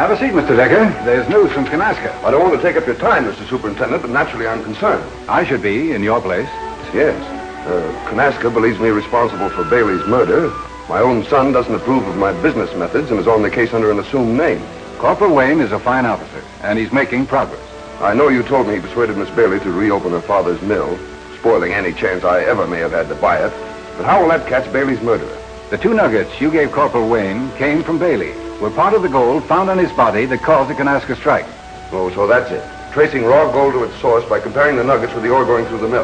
Have a seat, Mr. Decker. There's news from Kanaska. I don't want to take up your time, Mr. Superintendent, but naturally I'm concerned. I should be in your place. Yes. Kanaska believes me responsible for Bailey's murder. My own son doesn't approve of my business methods and is on the case under an assumed name. Corporal Wayne is a fine officer, and he's making progress. I know you told me he persuaded Miss Bailey to reopen her father's mill, spoiling any chance I ever may have had to buy it. But how will that catch Bailey's murderer? The 2 nuggets you gave Corporal Wayne came from Bailey, were part of the gold found on his body that caused the Kanaska strike. Oh, so that's it. Tracing raw gold to its source by comparing the nuggets with the ore going through the mill.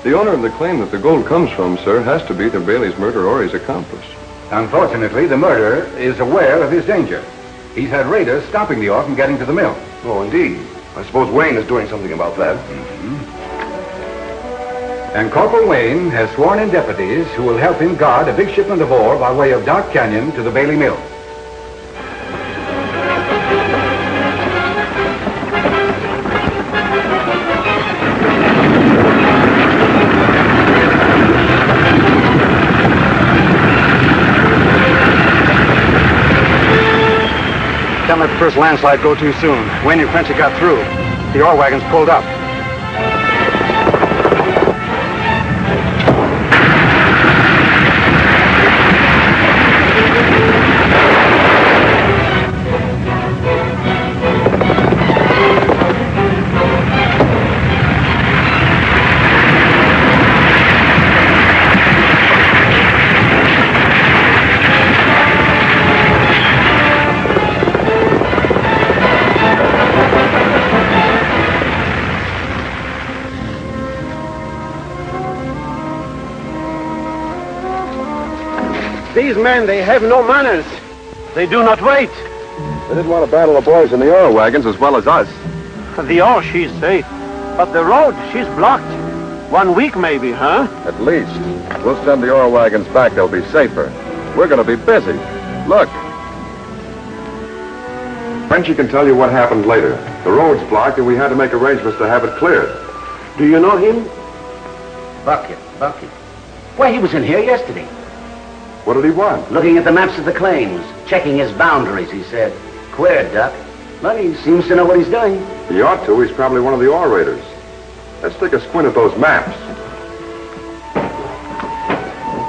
The owner of the claim that the gold comes from, sir, has to be either Bailey's murderer or his accomplice. Unfortunately, the murderer is aware of his danger. He's had raiders stopping the ore from getting to the mill. Oh, indeed. I suppose Wayne is doing something about that. And Corporal Wayne has sworn in deputies who will help him guard a big shipment of ore by way of Dark Canyon to the Bailey mill. Can't let the first landslide go too soon. Wayne and Frenchy got through. The ore wagon's pulled up. These men, they have no manners. They do not wait. They didn't want to battle the boys in the ore wagons as well as us. The ore, she's safe. But the road, she's blocked. 1 week maybe, huh? At least. We'll send the ore wagons back. They'll be safer. We're going to be busy. Look. Frenchy can tell you what happened later. The road's blocked and we had to make arrangements to have it cleared. Do you know him? Bucket. Why, he was in here yesterday. What did he want? Looking at the maps of the claims, checking his boundaries, he said. Queer duck. But he seems to know what he's doing. He ought to. He's probably one of the ore raiders. Let's take a squint at those maps.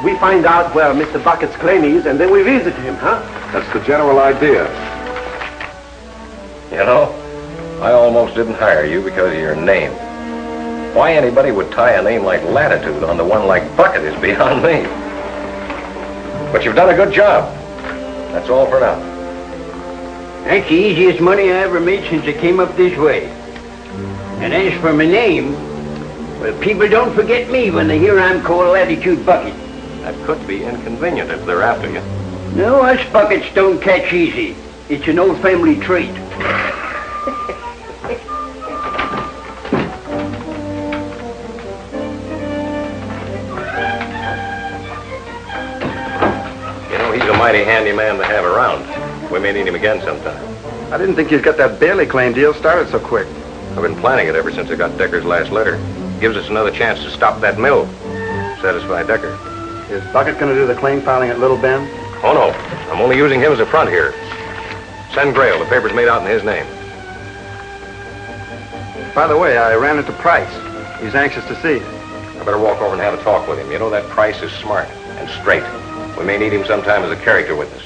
We find out where Mr. Bucket's claim is, and then we visit him, huh? That's the general idea. You know, I almost didn't hire you because of your name. Why anybody would tie a name like Latitude onto one like Bucket is beyond me. But you've done a good job. That's all for now. That's the easiest money I ever made since I came up this way. And as for my name, well, people don't forget me when they hear I'm called Latitude Bucket. That could be inconvenient if they're after you. No, us buckets don't catch easy. It's an old family trait. He's a mighty handy man to have around. We may need him again sometime. I didn't think you'd got that Bailey claim deal started so quick. I've been planning it ever since I got Decker's last letter. Gives us another chance to stop that mill. Satisfy Decker. Is Bucket going to do the claim filing at Little Bend? Oh, no. I'm only using him as a front here. Send Grail. The paper's made out in his name. By the way, I ran into Price. He's anxious to see you. I better walk over and have a talk with him. You know, that Price is smart and straight. We may need him sometime as a character witness.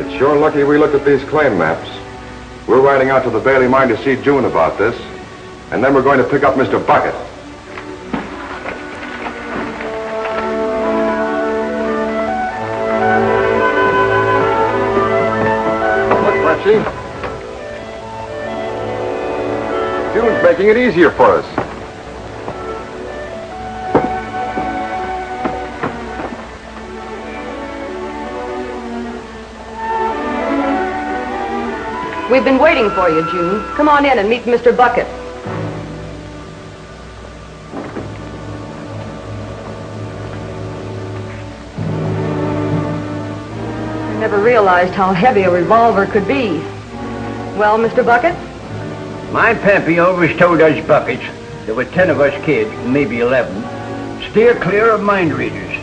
It's sure lucky we looked at these claim maps. We're riding out to the Bailey mine to see June about this, and then we're going to pick up Mr. Bucket. Look, Fletchy. June's making it easier for us. We've been waiting for you, June. Come on in and meet Mr. Bucket. Never realized how heavy a revolver could be. Well, Mr. Bucket? My pappy always told us buckets, there were 10 of us kids, maybe 11, steer clear of mind readers.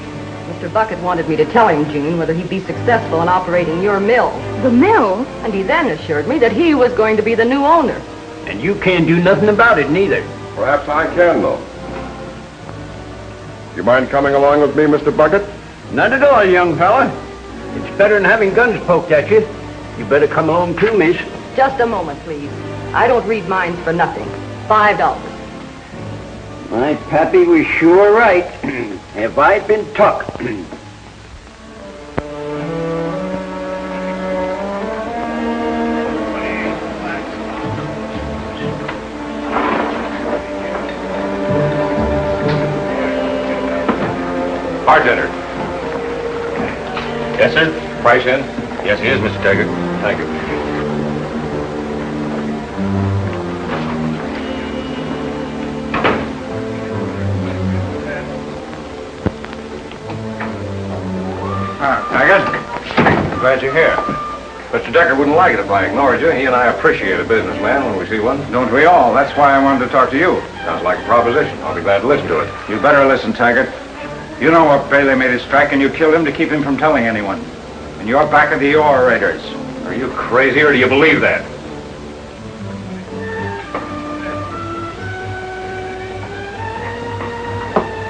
Mr. Bucket wanted me to tell him, June, whether he'd be successful in operating your mill. The mill? And he then assured me that he was going to be the new owner. And you can't do nothing about it, neither. Perhaps I can, though. You mind coming along with me, Mr. Bucket? Not at all, young fella. It's better than having guns poked at you. You better come along too, miss. Just a moment, please. I don't read minds for nothing. $5. My pappy was sure right. Have I been tuck? Bartender. Yes, sir? Price in? Yes, he is, Mr. Taggart. Thank you. Taggart, I'm glad you're here. Mr. Decker wouldn't like it if I ignored you. He and I appreciate a businessman when we see one. Don't we all? That's why I wanted to talk to you. Sounds like a proposition. I'll be glad to listen to it. You better listen, Taggart. You know what Bailey made his strike, and you killed him to keep him from telling anyone. And you're back of the orators. Are you crazy, or do you believe that?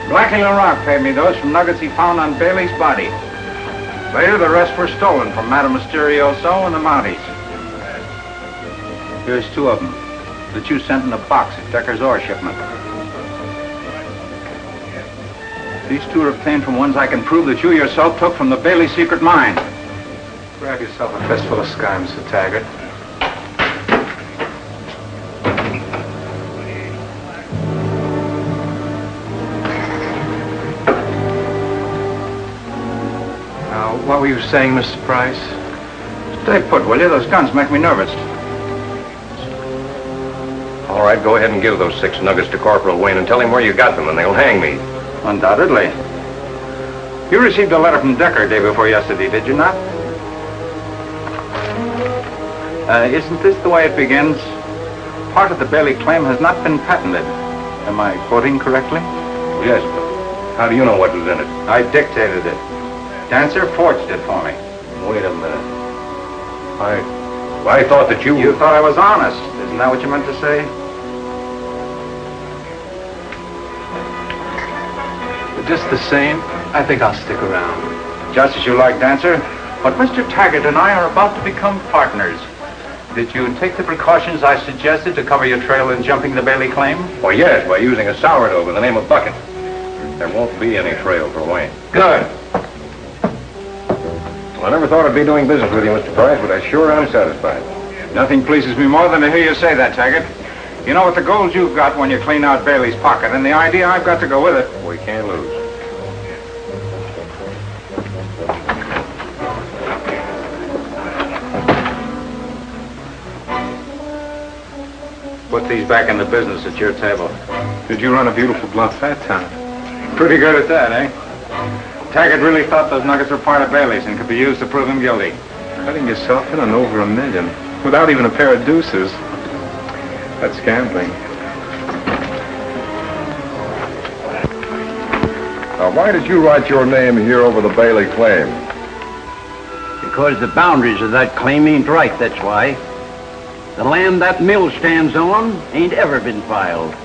Blackie LaRock paid me those from nuggets he found on Bailey's body. Later, the rest were stolen from Madame Mysterioso and the Mounties. Here's 2 of them that you sent in a box at Decker's ore shipment. These 2 are obtained from ones I can prove that you yourself took from the Bailey secret mine. Grab yourself a fistful of sky, Mr. Taggart. Now, what were you saying, Mr. Price? Stay put, will you? Those guns make me nervous. All right, go ahead and give those 6 nuggets to Corporal Wayne and tell him where you got them, and they'll hang me. Undoubtedly. You received a letter from Decker day before yesterday, did you not? Isn't this the way it begins? Part of the Bailey claim has not been patented. Am I quoting correctly? Yes, but how do you know what was in it? I dictated it. Dancer forged it for me. Wait a minute. I thought that you... You thought I was honest. Isn't that what you meant to say? Just the same, I think I'll stick around. Just as you like, Dancer. But Mr. Taggart and I are about to become partners. Did you take the precautions I suggested to cover your trail in jumping the Bailey claim? Well, yes, by using a sourdough with the name of Bucket. There won't be any trail for Wayne. Good. Well, I never thought I'd be doing business with you, Mr. Price, but I sure am satisfied. Nothing pleases me more than to hear you say that, Taggart. You know, with the gold you've got when you clean out Bailey's pocket, and the idea I've got to go with it. We can't lose. Put these back in the business at your table. Did you run a beautiful bluff that time? Pretty good at that, eh? Taggart really thought those nuggets were part of Bailey's and could be used to prove him guilty. Cutting yourself in on over $1 million without even a pair of deuces. That's gambling. Now, why did you write your name here over the Bailey claim? Because the boundaries of that claim ain't right, that's why. The land that mill stands on ain't ever been filed.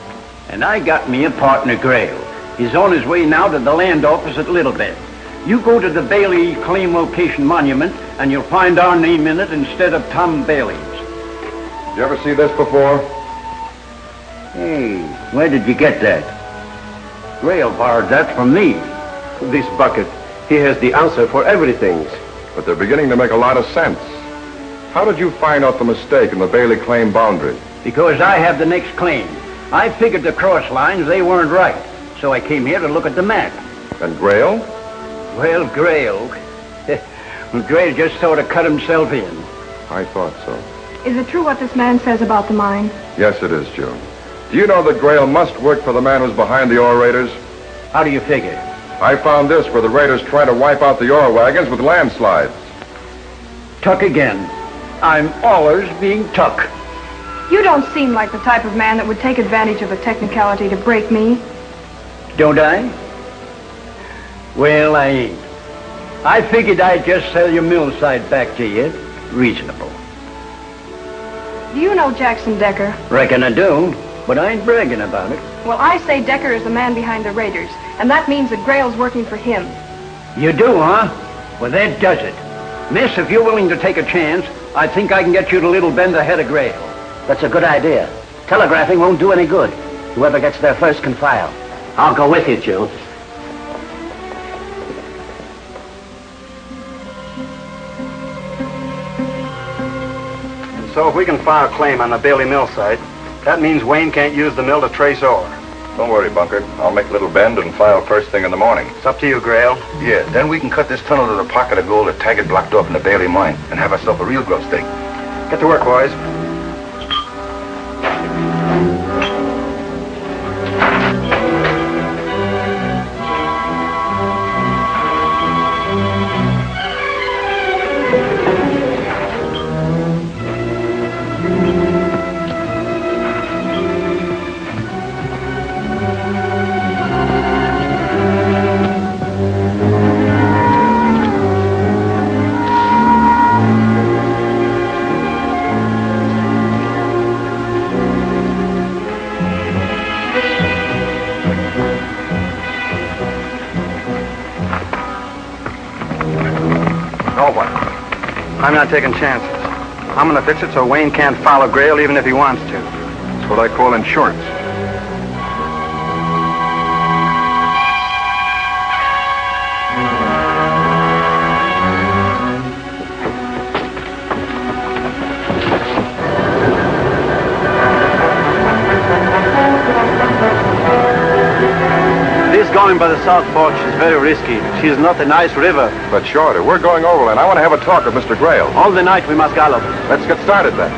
And I got me a partner, Grail. He's on his way now to the land office at Little Bend. You go to the Bailey Claim Location Monument, and you'll find our name in it instead of Tom Bailey's. Did you ever see this before? Hey, where did you get that? Grail borrowed that from me. This Bucket, he has the answer for everything. But they're beginning to make a lot of sense. How did you find out the mistake in the Bailey claim boundary? Because I have the next claim. I figured the cross lines, they weren't right. So I came here to look at the map. And Grail? Well, Grail. Grail just sort of cut himself in. I thought so. Is it true what this man says about the mine? Yes, it is, June. Do you know that Grail must work for the man who's behind the ore raiders? How do you figure? I found this where the raiders try to wipe out the ore wagons with landslides. Tuck again. I'm always being tuck. You don't seem like the type of man that would take advantage of a technicality to break me. Don't I? Well, I ain't. I figured I'd just sell your mill site back to you. Reasonable. Do you know Jackson Decker? Reckon I do, but I ain't bragging about it. Well, I say Decker is the man behind the Raiders, and that means that Grail's working for him. You do, huh? Well, that does it. Miss, if you're willing to take a chance, I think I can get you to Little Bend ahead of Grail. That's a good idea. Telegraphing won't do any good. Whoever gets there first can file. I'll go with you, June. So if we can file a claim on the Bailey mill site, that means Wayne can't use the mill to trace ore. Don't worry, Bunker. I'll make Little Bend and file first thing in the morning. It's up to you, Grail. Yeah, then we can cut this tunnel to the pocket of gold that Taggart blocked off in the Bailey mine and have ourselves a real grub stake. Get to work, boys. I'm not taking chances. I'm going to fix it so Wayne can't follow Grail even if he wants to. That's what I call insurance. Going by the South Fork is very risky. She's not a nice river. But shorter. We're going overland. I want to have a talk with Mr. Grail. All the night we must gallop. Let's get started then.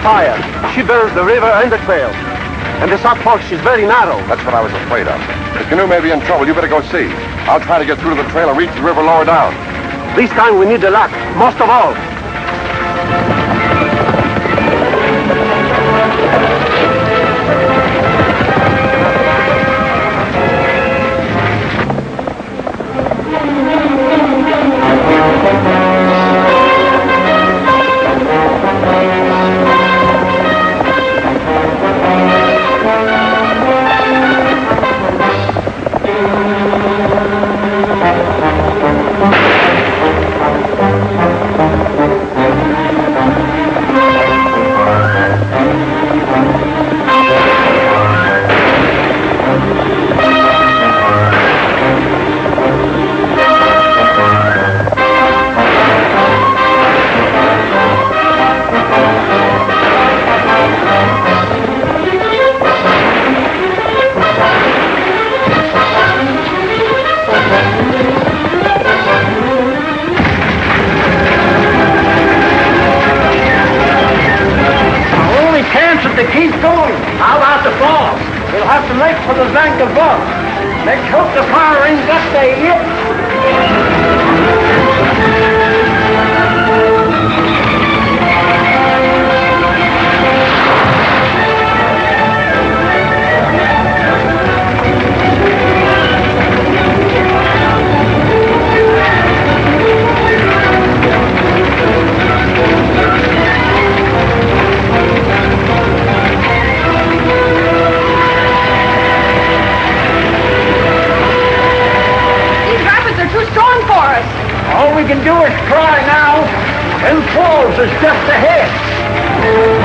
Fire. She burns the river and the trail. And the South Fork, she's very narrow. That's what I was afraid of. The canoe may be in trouble. You better go see. I'll try to get through to the trail and reach the river lower down. This time we need the luck, most of all. Let's hope the fire rings up there yet. All we can do is try now, and falls is just ahead.